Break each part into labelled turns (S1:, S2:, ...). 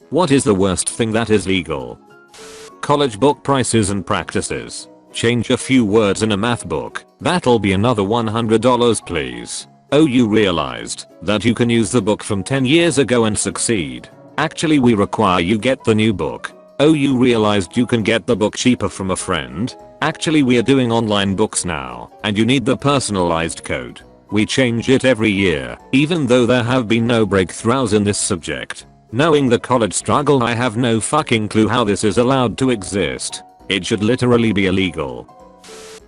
S1: What is the worst thing that is legal? College book prices and practices. Change a few words in a math book. That'll be another $100 please. Oh, you realized that you can use the book from 10 years ago and succeed. Actually, we require you get the new book. Oh, you realized you can get the book cheaper from a friend? Actually, we are doing online books now, and you need the personalized code. We change it every year, even though there have been no breakthroughs in this subject. Knowing the college struggle, I have no fucking clue how this is allowed to exist. It should literally be illegal.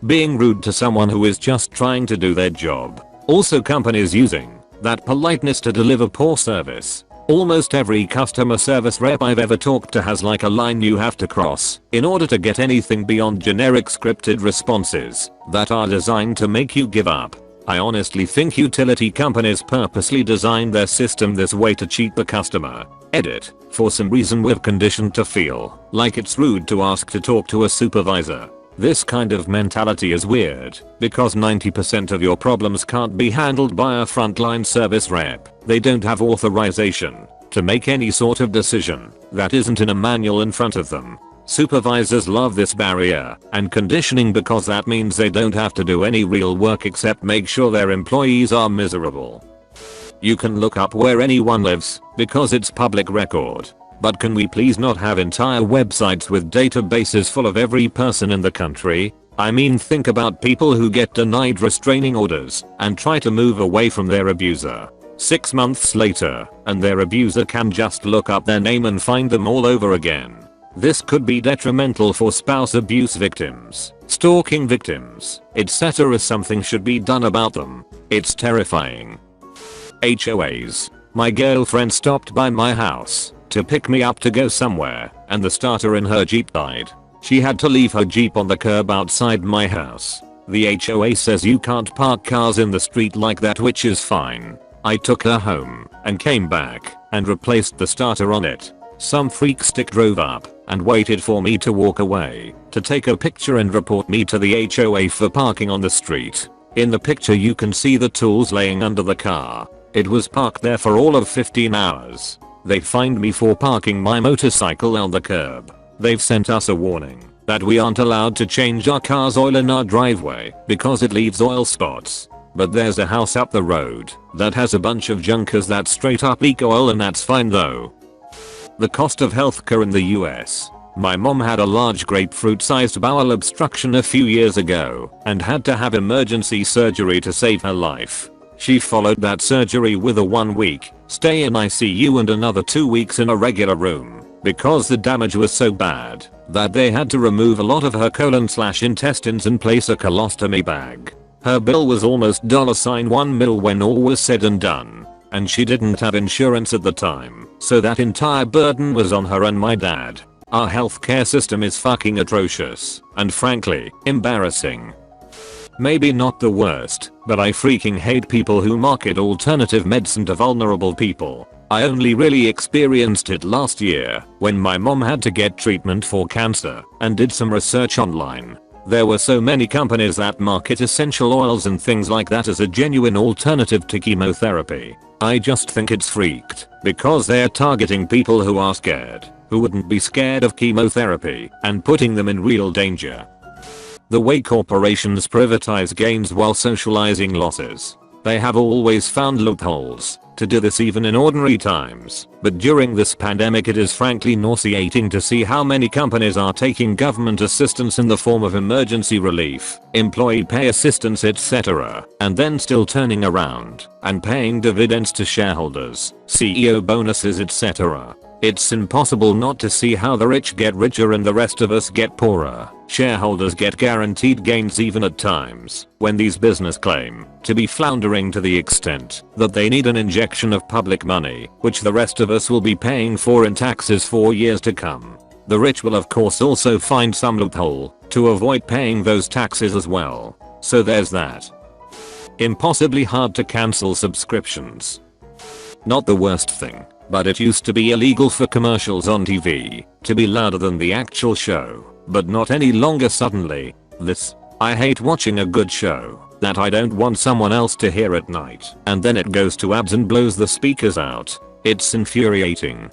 S1: Being rude to someone who is just trying to do their job. Also, companies using that politeness to deliver poor service. Almost every customer service rep I've ever talked to has like a line you have to cross in order to get anything beyond generic scripted responses that are designed to make you give up. I honestly think utility companies purposely designed their system this way to cheat the customer. Edit. For some reason we're conditioned to feel like it's rude to ask to talk to a supervisor. This kind of mentality is weird because 90% of your problems can't be handled by a frontline service rep. They don't have authorization to make any sort of decision that isn't in a manual in front of them. Supervisors love this barrier and conditioning because that means they don't have to do any real work except make sure their employees are miserable. You can look up where anyone lives because it's public record. But can we please not have entire websites with databases full of every person in the country? I mean, think about people who get denied restraining orders and try to move away from their abuser. 6 months later, and their abuser can just look up their name and find them all over again. This could be detrimental for spouse abuse victims, stalking victims, etc. Something should be done about them. It's terrifying. HOAs. My girlfriend stopped by my house to pick me up to go somewhere, and the starter in her Jeep died. She had to leave her Jeep on the curb outside my house. The HOA says you can't park cars in the street like that, which is fine. I took her home and came back and replaced the starter on it. Some freak stick drove up and waited for me to walk away to take a picture and report me to the HOA for parking on the street. In the picture you can see the tools laying under the car. It was parked there for all of 15 hours. They fined me for parking my motorcycle on the curb. They've sent us a warning that we aren't allowed to change our car's oil in our driveway because it leaves oil spots. But there's a house up the road that has a bunch of junkers that straight up leak oil, and that's fine though. The cost of healthcare in the US. My mom had a large grapefruit-sized bowel obstruction a few years ago and had to have emergency surgery to save her life. She followed that surgery with a 1-week stay in ICU and another 2 weeks in a regular room because the damage was so bad that they had to remove a lot of her colon/intestines and place a colostomy bag. Her bill was almost $1 mil when all was said and done, and she didn't have insurance at the time, so that entire burden was on her and my dad. Our healthcare system is fucking atrocious and frankly embarrassing. Maybe not the worst, but I freaking hate people who market alternative medicine to vulnerable people. I only really experienced it last year when my mom had to get treatment for cancer and did some research online. There were so many companies that market essential oils and things like that as a genuine alternative to chemotherapy. I just think it's freaked because they're targeting people who are scared, who wouldn't be scared of chemotherapy, and putting them in real danger. The way corporations privatize gains while socializing losses. They have always found loopholes to do this even in ordinary times, but during this pandemic it is frankly nauseating to see how many companies are taking government assistance in the form of emergency relief, employee pay assistance, etc., and then still turning around and paying dividends to shareholders, CEO bonuses, etc. It's impossible not to see how the rich get richer and the rest of us get poorer. Shareholders get guaranteed gains even at times when these businesses claim to be floundering to the extent that they need an injection of public money, which the rest of us will be paying for in taxes for years to come. The rich will of course also find some loophole to avoid paying those taxes as well. So there's that. Impossibly hard to cancel subscriptions. Not the worst thing, but it used to be illegal for commercials on TV to be louder than the actual show, but not any longer suddenly. I hate watching a good show that I don't want someone else to hear at night, and then it goes to ads and blows the speakers out. It's infuriating.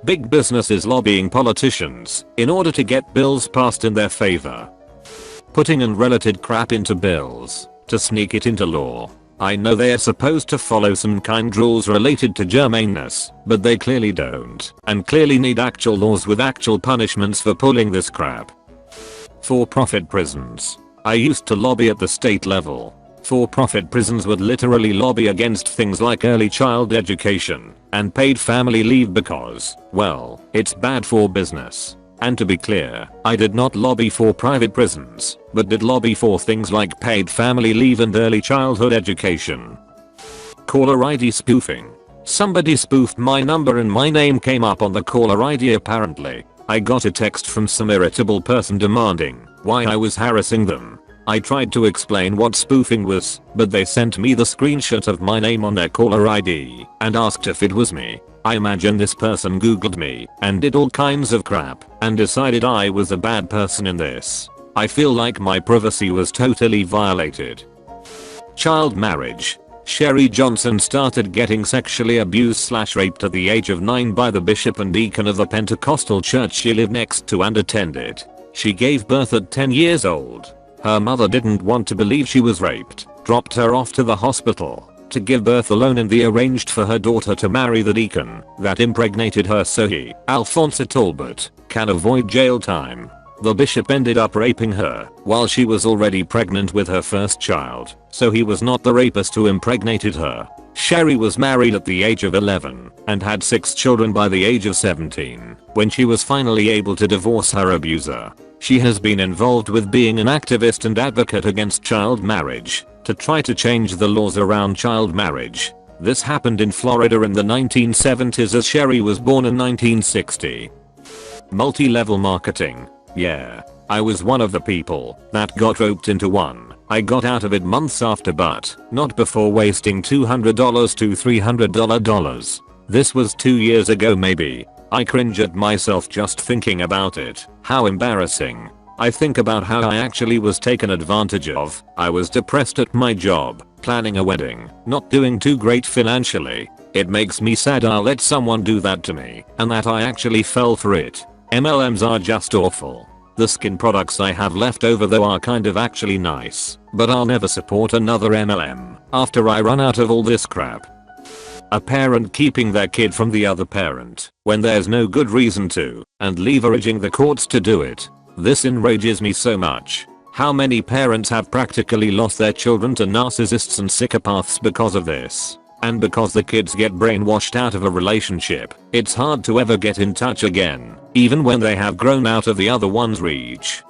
S1: Big businesses lobbying politicians in order to get bills passed in their favor. Putting unrelated crap into bills to sneak it into law. I know they are supposed to follow some kind rules related to germaneness, but they clearly don't, and clearly need actual laws with actual punishments for pulling this crap. For-profit prisons. I used to lobby at the state level. For-profit prisons would literally lobby against things like early child education and paid family leave because, well, it's bad for business. And to be clear, I did not lobby for private prisons, but did lobby for things like paid family leave and early childhood education. Caller ID spoofing. Somebody spoofed my number and my name came up on the caller ID apparently. I got a text from some irritable person demanding why I was harassing them. I tried to explain what spoofing was, but they sent me the screenshot of my name on their caller ID and asked if it was me. I imagine this person googled me and did all kinds of crap and decided I was a bad person in this. I feel like my privacy was totally violated. Child marriage. Sherry Johnson started getting sexually abused/raped at the age of 9 by the bishop and deacon of the Pentecostal church she lived next to and attended. She gave birth at 10 years old. Her mother didn't want to believe she was raped, dropped her off to the hospital to give birth alone, and they arranged for her daughter to marry the deacon that impregnated her so he, Alphonso Talbot, can avoid jail time. The bishop ended up raping her while she was already pregnant with her first child, so he was not the rapist who impregnated her. Sherry was married at the age of 11 and had 6 children by the age of 17 when she was finally able to divorce her abuser. She has been involved with being an activist and advocate against child marriage to try to change the laws around child marriage. This happened in Florida in the 1970s as Sherry was born in 1960. Multi-level marketing. Yeah, I was one of the people that got roped into one. I got out of it months after, but not before wasting $200 to $300. This was 2 years ago maybe. I cringe at myself just thinking about it. How embarrassing. I think about how I actually was taken advantage of. I was depressed at my job, planning a wedding, not doing too great financially. It makes me sad I'll let someone do that to me, and that I actually fell for it. MLMs are just awful. The skin products I have left over though are kind of actually nice, but I'll never support another MLM after I run out of all this crap. A parent keeping their kid from the other parent when there's no good reason to, and leveraging the courts to do it. This enrages me so much. How many parents have practically lost their children to narcissists and psychopaths because of this? And because the kids get brainwashed out of a relationship, it's hard to ever get in touch again, even when they have grown out of the other one's reach.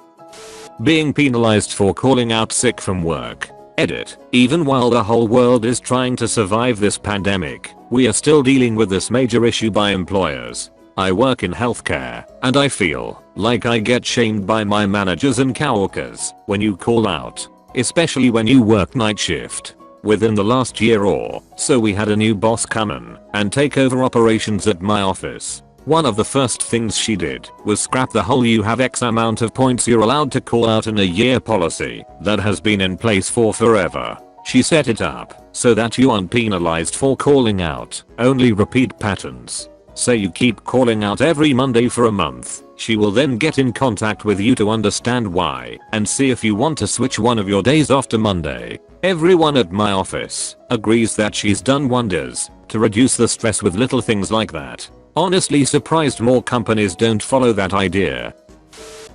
S1: Being penalized for calling out sick from work. Edit. Even while the whole world is trying to survive this pandemic, we are still dealing with this major issue by employers. I work in healthcare, and I feel like I get shamed by my managers and coworkers when you call out, especially when you work night shift. Within the last year or so we had a new boss come in and take over operations at my office. One of the first things she did was scrap the whole "you have X amount of points you're allowed to call out in a year" policy that has been in place for forever. She set it up so that you aren't penalized for calling out, only repeat patterns. Say you keep calling out every Monday for a month, she will then get in contact with you to understand why and see if you want to switch one of your days off to Monday. Everyone at my office agrees that she's done wonders to reduce the stress with little things like that. Honestly surprised more companies don't follow that idea.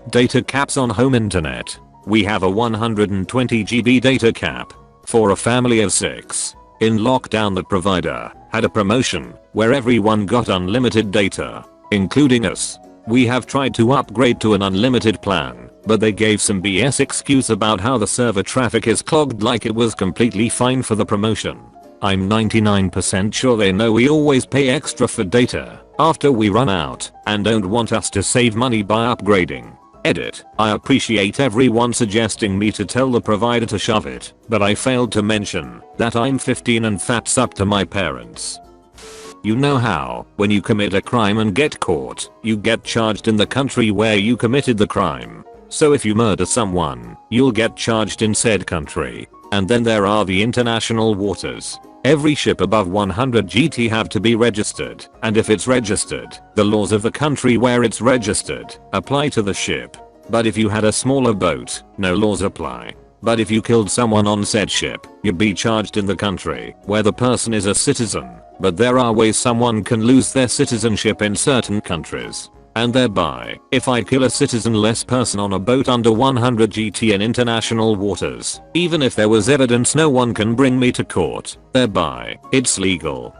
S1: Data caps on home internet. We have a 120 GB data cap for a family of 6. In lockdown the provider had a promotion where everyone got unlimited data, including us. We have tried to upgrade to an unlimited plan, but they gave some BS excuse about how the server traffic is clogged, like it was completely fine for the promotion. I'm 99% sure they know we always pay extra for data after we run out and don't want us to save money by upgrading. Edit. I appreciate everyone suggesting me to tell the provider to shove it, but I failed to mention that I'm 15 and that's up to my parents. You know how, when you commit a crime and get caught, you get charged in the country where you committed the crime. So if you murder someone, you'll get charged in said country. And then there are the international waters. Every ship above 100 GT have to be registered, and if it's registered, the laws of the country where it's registered apply to the ship. But if you had a smaller boat, no laws apply. But if you killed someone on said ship, you'd be charged in the country where the person is a citizen. But there are ways someone can lose their citizenship in certain countries. And thereby, if I kill a citizenless person on a boat under 100 GT in international waters, even if there was evidence, no one can bring me to court. Thereby, it's legal.